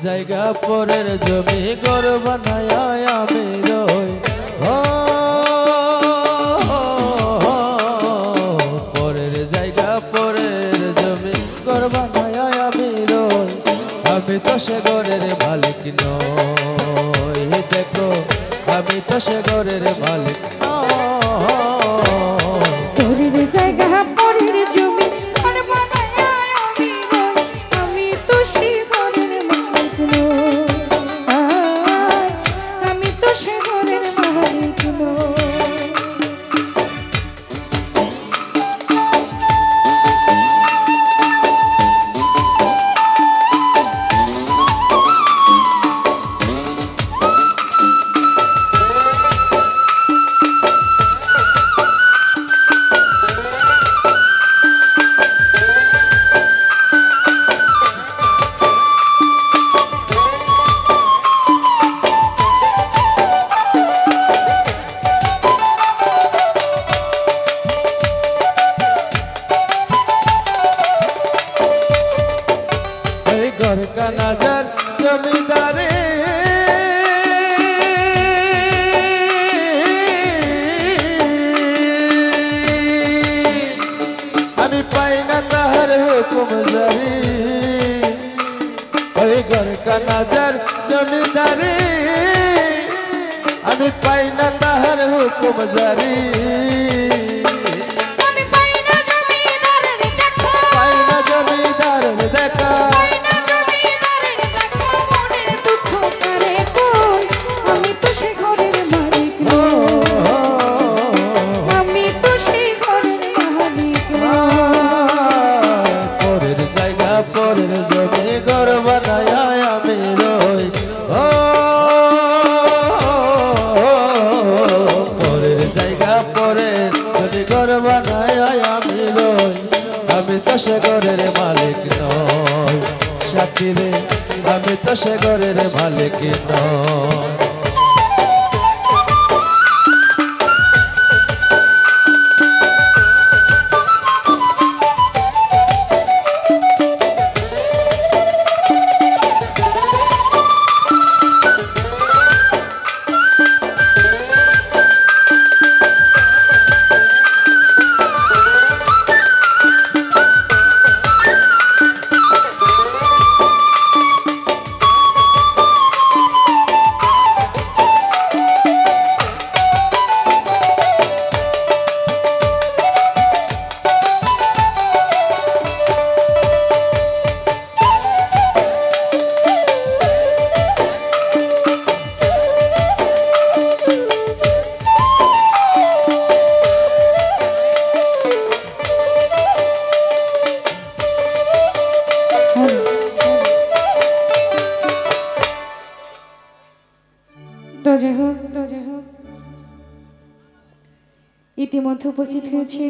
জায়গা পরের জমি ঘর বানায় আমি রই। পরের জায়গা পরের জমি ঘর বানায় আমি রই। আমি তো সে ঘরের মালিক নই, দেখো আমি তো সে ঘরের মালিক নই। পরের জায়গা পরের জমি ঘর বানায় আমি রই। আমি তো সে ঘরের মালিক নই, আমি তো সে ঘরের মালিক নই। घर का नजर जमींदारे আমি পাই না তাহার হুকুম জারি। ওই ঘর का नजर जमींदारे আমি পাই না তাহার হুকুম জারি। পাই না জমিদার দেখা পরের জমি ঘর বানায় আমি রই। পরের জায়গা পরের জমি ঘর বানায় আমি রই। আমি তো সে ঘরের মালিক নই, সাথী রে আমি তো সে ঘরের মালিক নই। ইতিমধ্যে উপস্থিত হয়েছে